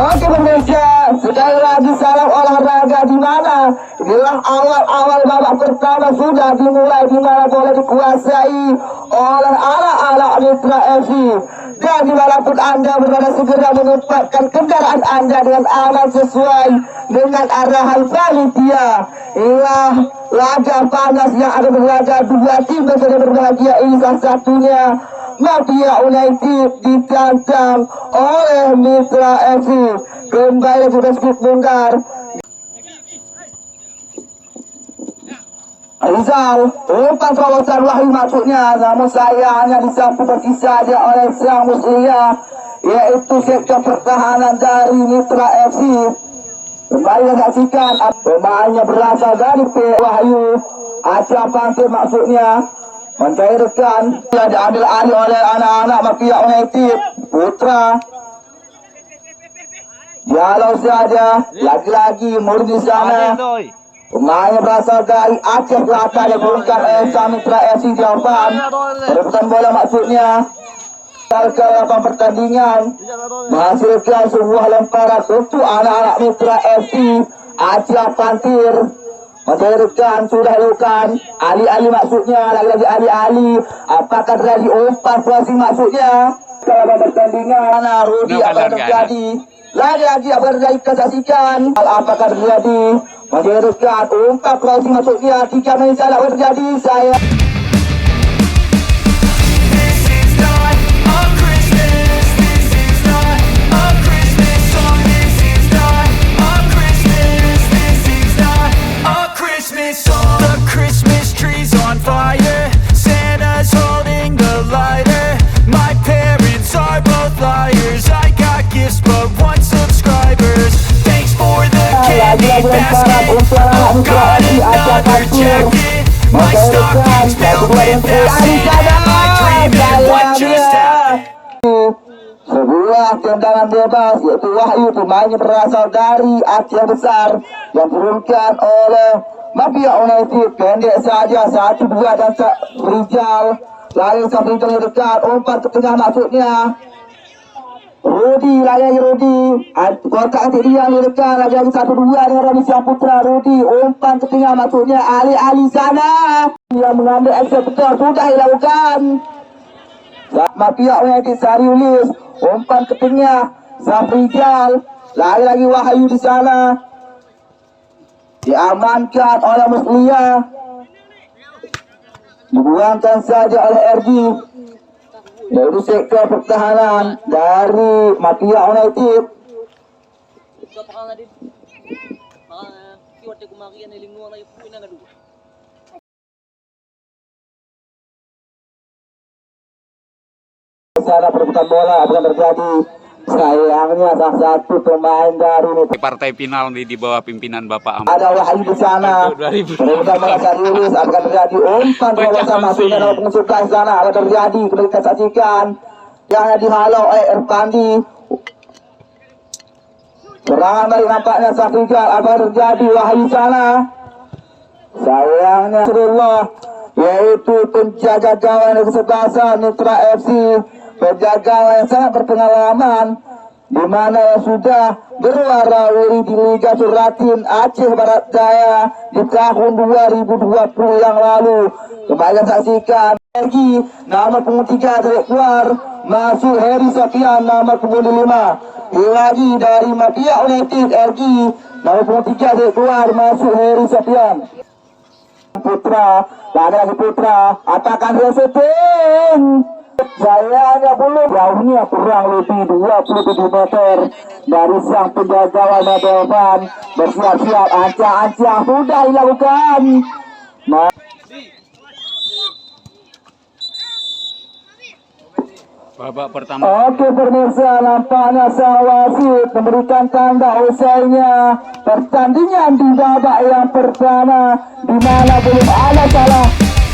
Oke pemirsa, sekali lagi salam olahraga di mana? Inilah awal-awal babak pertama sudah dimulai, di mana boleh dikuasai oleh anak-anak Mitra FC. Dan dimanapun Anda berada, segera menempatkan kendaraan Anda dengan aman sesuai dengan arahan panitia. Inilah laga panas yang ada berlaga dua tim berbeda berbahagia. Ini salah satunya Mafia United ditantang oleh Mitra FC. Kembali sudah skip bongkar. Rizal, umpan kawasan Wahyu maksudnya, namun sayangnya disapu bersih saja oleh Sang Muslia, yaitu sektor pertahanan dari Mitra FC. Kembali saksikan, pemainnya berasal dari P. Wahyu, Aceh Pantai maksudnya, mencairkan, diambil alih oleh anak-anak Mafia United. Putra Dialog saja, lagi-lagi murni sana. Pemainnya berasal dari Aceh Selatan yang berungkar Sang Mitra FC Jawaban. Perebutan bola maksudnya. Ke lapangan pertandingan menghasilkan sebuah lemparan untuk anak-anak Mitra FC. Aceh Pantir mencairkan, sudah lakukan Ali-Ali maksudnya, lagi-lagi Ali-Ali. Apakah terjadi umpan crossing maksudnya? Ke lapangan pertandingan, Rudi akan terjadi. Lagi-lagi apa terjadi, kita saksikan apakah terjadi. Mencairkan umpan crossing maksudnya, 3 menit salah terjadi. Saya the Christmas tree's on fire, Santa's holding the lighter, my parents are both liars, I got gifts but one subscribers, thanks for the candy basket, oh got another jacket, my stocking's filled with acid, and my dream is what just happened. Sebuah tendangan bebas, yaitu Wahyu, pemainnya berasal dari Aceh Besar yang diturunkan oleh Mafia United. Pendek saja, 1-2 dan Rizal. Lalu sampai Rizal dekat, umpan ke tengah maksudnya. Rudi, lagi Rudi. Kotak antik dia dekat, lagi 1-2 dengan Rami Syahputra. Rudi, umpan ke tengah maksudnya. Ali-Ali sana yang mengambil eksekutor sudah dilakukan. Mafia United Sariulis, umpan ke tengah. Zafrizal, lagi Wahyu di sana. Diamankan oleh Muslia, dibuangkan saja oleh RG. Dari sektor pertahanan dari Mafia United. Sana perebutan bola akan terjadi. Sayangnya salah satu pemain dari partai final di bawah pimpinan Bapak Ahmad. Ada Wahyu di sana. Perebutan bola serius akan terjadi. Umpan kawasan masuknya dalam pengusukan sana akan terjadi. Kita saksikan yang dihalau oleh Erpandi. Serangan balik nampaknya Safrizal akan terjadi. Wahyu sana. Sayangnya Rasulullah, yaitu penjaga gawang kesebelasan Mitra FC. Penjaga yang sangat berpengalaman, di mana yang sudah berwarawiri di Liga Suratin Aceh Barat Daya di tahun 2020 yang lalu. Kembali saksikan lagi nama punggung 3 dari keluar, masuk Heri Sofian nama punggung 5. Lagi dari Mafia United RG, nama punggung 3 dari keluar, masuk Heri Sofian. Putra, lagi Putra, apakah dia setting? Sayangnya belum, jauhnya kurang lebih 27 meter dari sang penjaga warna depan. Bersiap-siap, ancang-ancang sudah dilakukan. Babak pertama. Oke pemirsa, nampaknya sang wasit memberikan tanda usainya pertandingan di babak yang pertama, di mana belum ada salah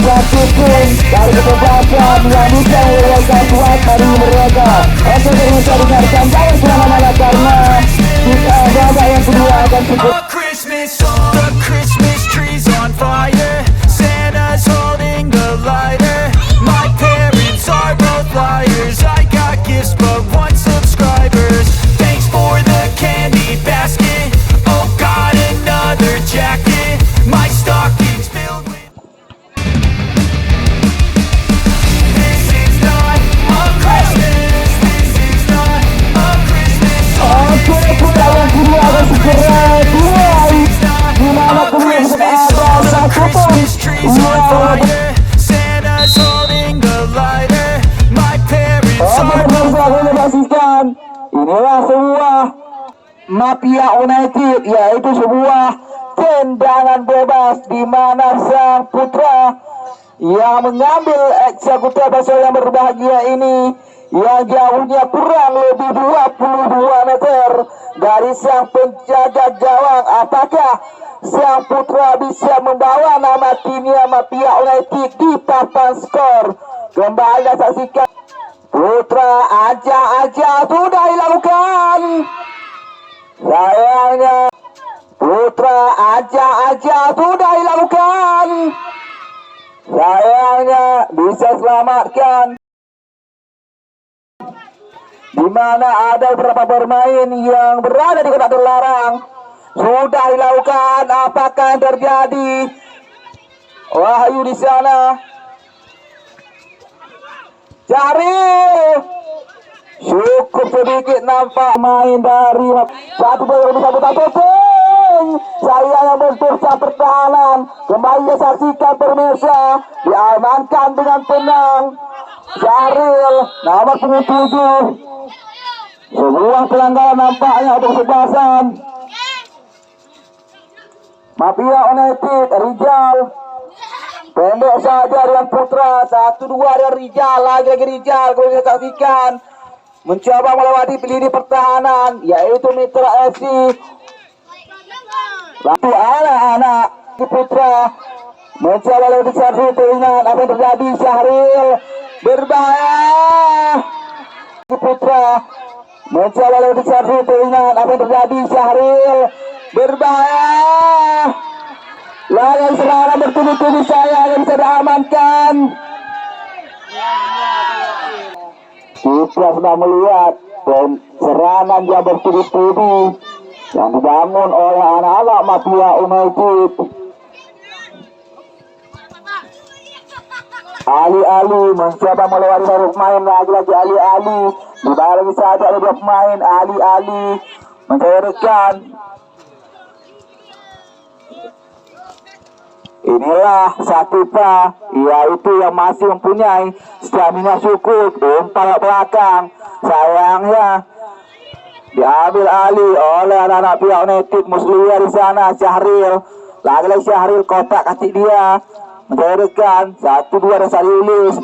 satupun dari kebebasan yang bisa mereka buat dari mereka. Oke pemirsa, dengarkan jangan kemana-mana karena kita babak yang kedua akan cukup. The Christmas tree's on fire, Santa's holding the lighter, my parents are both liars, I got gifts but one subscribers, thanks for the Langsung disaksikan. Inilah sebuah Mafia United, yaitu sebuah tendangan bebas di mana sang putra yang mengambil eksekutor basel yang berbahagia ini yang jauhnya kurang lebih 22 meter dari sang penjaga gawang. Apakah sang putra bisa membawa nama timnya Mafia United di papan skor? Kembali kita saksikan. Putra aja sudah dilakukan. Sayangnya putra aja sudah dilakukan. Sayangnya bisa selamatkan. Di mana ada beberapa bermain yang berada di kotak terlarang. Sudah dilakukan. Apakah yang terjadi? Wahyu di sana. Syahril. Cukup sedikit nampak main dari satu bola bisa putar-putar. Saya yang bertursa pertahanan. Kembali saksikan pemirsa. Diamankan dengan tenang. Syahril nomor 7. Sebuah pelanggaran nampaknya untuk kesebelasan Mafia United. Rijal pendek saja dengan putra. 1-2 dari Rijal. Lagi Rijal. Kalau kita saksikan mencoba melewati lini pertahanan yaitu Mitra FC. Lalu anak-anak di putra mencoba lewati Syahril. Teringat apa yang terjadi. Syahril berbahaya. Di putra mencoba lewati Syahril. Teringat apa yang terjadi. Syahril berbahaya. Layan serangan bertubi-tubi saya yang bisa diamankan. Kita sudah melihat serangan yang bertubi-tubi yang dibangun oleh anak-anak Mafia United. Ali mencoba melewati dari pemain. Lagi-lagi Ali dibarengi saja ada dua pemain. Ali mencairkan. Inilah Sakipa, yaitu yang masih mempunyai stamina cukup. Umpan belakang, sayangnya diambil alih oleh anak-anak Mafia United. Musliya di sana. Syahril, lagi-lagi Syahril kotak kaki dia mencairkan. 1-2 dan Saliulis.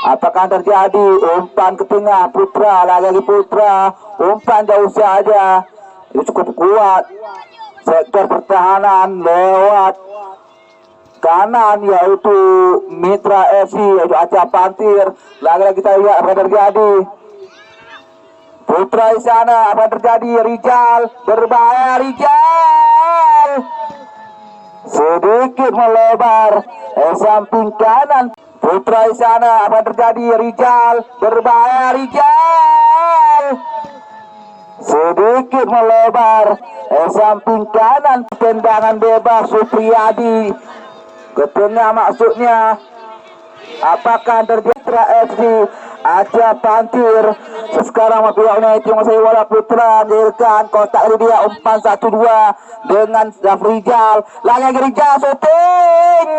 Apakah terjadi? Umpan ke tengah putra, lagi-lagi putra. Umpan jauh saja. Itu cukup kuat. Sektor pertahanan lewat kanan yaitu Mitra FC, yaitu Aceh Pantir. Lagi-lagi kita lihat apa yang terjadi. Putra di sana, apa yang terjadi? Rijal berbahaya. Rijal sedikit melebar samping kanan. Putra di sana, apa yang terjadi? Rijal berbahaya. Rijal sedikit melebar samping kanan. Tendangan bebas Supriyadi ke tengah maksudnya. Apakah terjadi? FC Aceh Pantir. Sekarang Mafia United masih bola putra menjadikan kotak dia. Umpan 1-2 dengan Rijal. Lagi Rijal syuting.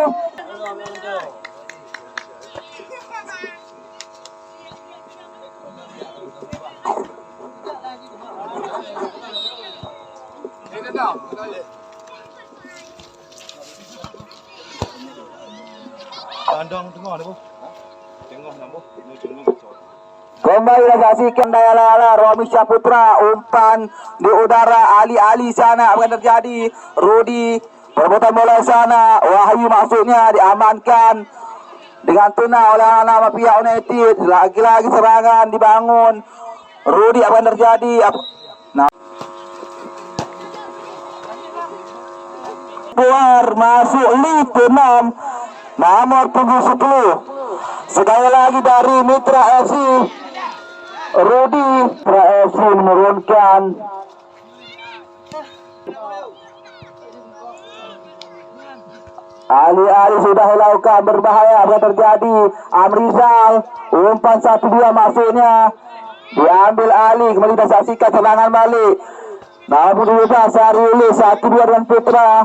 Kembali saksikan daya Romi Syaputra. Umpan di udara. Ali sana apa yang terjadi? Rudi perbuatan bola sana. Wahyu maksudnya diamankan dengan tenang oleh anak Mafia United. Lagi-lagi serangan dibangun. Rudi apa yang terjadi? Keluar masuk lead 6 nomor 10. Sekali lagi dari Mitra FC. Rudi. Mitra FC menurunkan. Ali sudah dilakukan berbahaya. Apa terjadi? Amrizal. Umpan 1-2 maksudnya. Diambil Ali. Kembali kita saksikan serangan balik. Namun juga Sariuli 1-2 dengan Putra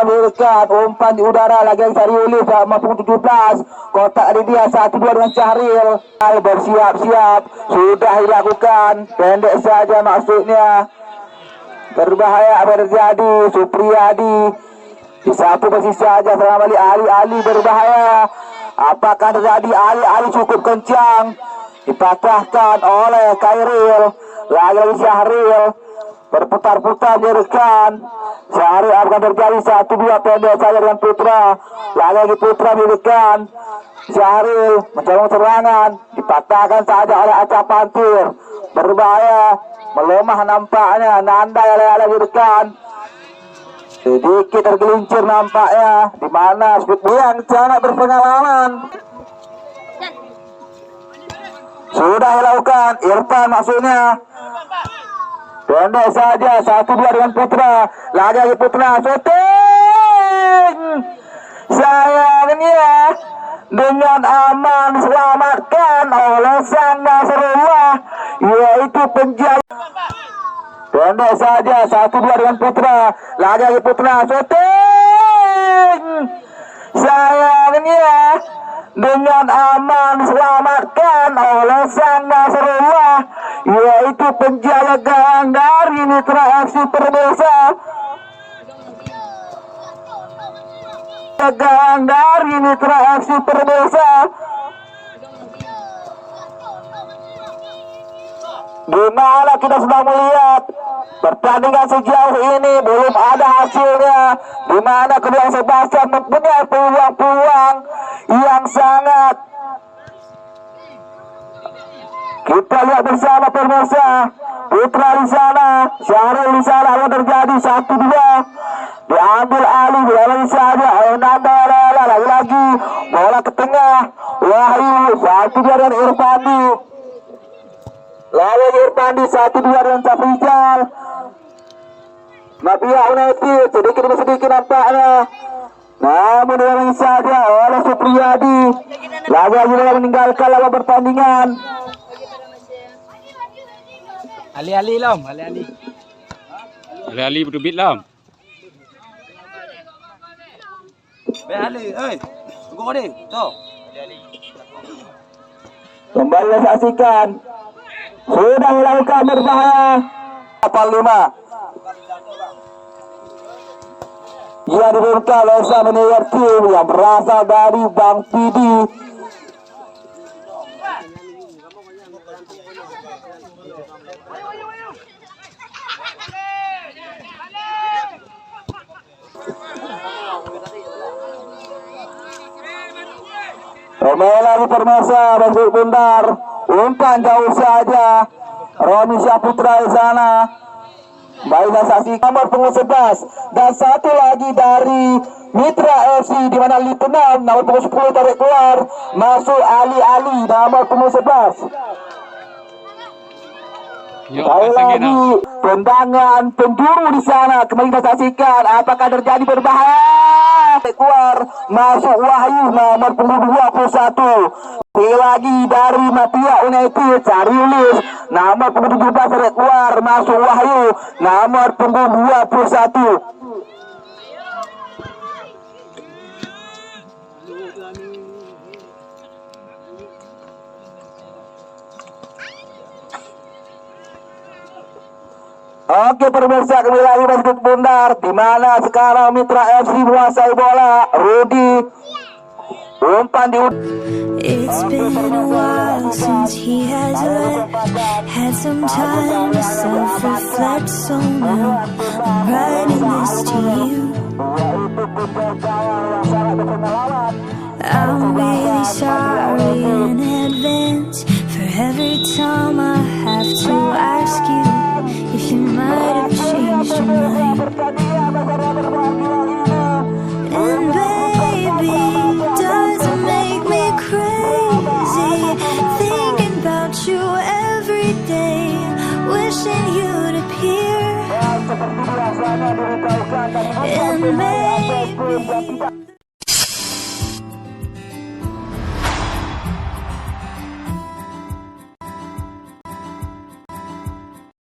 berikan umpan di udara lagi Sariuli mampu 17 kotak di dia 1-2 dengan Syahril bersiap-siap sudah dilakukan pendek saja maksudnya berbahaya terjadi Supriyadi di satu posisi saja selama Ali berbahaya apakah terjadi Ali cukup kencang dipatahkan oleh Khairil lagi Syahril berputar-putar berikan Syahril akan terjadi 1-2 pendek saja dengan Putra lagi Putra berikan Syahril mencoba serangan dipatahkan saja oleh Aca Pantur berbahaya melemah nampaknya Nanda ala berikan sedikit tergelincir nampaknya di mana speed yang sangat berpengalaman sudah dilakukan Irfan maksudnya pendek saja 1-2 dengan Putra lagi Putra syuting sayangnya dengan aman diselamatkan oleh Sang Nasrullah yaitu penjaga pendek saja 1-2 dengan Putra lagi Putra syuting sayangnya dengan aman diselamatkan oleh Sang Nasrullah yaitu penjaga gawang dari Mitra FC Permesa gawang dari Mitra FC Permesa dimana kita sudah melihat pertandingan sejauh ini belum ada hasilnya dimana kedua Sebastian mempunyai peluang-peluang yang sangat kita lihat bersama pemirsa Putra di sana Syahril di sana yang terjadi 1-2 diambil Ali lagi saja Nanda lagi bola ke tengah Wahyu 1-2 dan Irfandi lalu Irfandi 1-2 dengan Safrizal Mafia United sedikit demi sedikit nampaknya namun dengan saja oleh Supriyadi lagi meninggalkan lawan pertandingan Ali Lam, Ali berbit Lam. Ali, tunggu ni, tu. Kembali saksikan sudah dilakukan berbahaya kapal 5 ia diberikan oleh Samanier Tim yang berasal dari Bang Pidi Pemain lagi Permesa Bangkit Bundar umpan jauh saja Roni Syaputra di sana baiklah saksi nomor punggung 11 dan satu lagi dari Mitra FC di mana Lieutenant nomor punggung 10 tarik keluar masuk Ali nomor punggung 11 sekali lagi tendangan penjuru di sana kembali kita saksikan apakah terjadi berbahaya keluar masuk Wahyu nomor punggung 21 sekali lagi dari Mafia United Sariulis nomor punggung 17 tarik keluar masuk Wahyu nomor punggung 21 Oke pemirsa kembali lagi Basket Bundar di mana sekarang Mitra FC menguasai bola Rudi umpan di It's been a while since he has left. Had some time to self-reflect, so now I'm writing this to you. I'm really sorry in advance for every time I have to ask you if you might have changed your mind. And baby, does it make me crazy thinking about you every day, wishing you'd appear. And maybe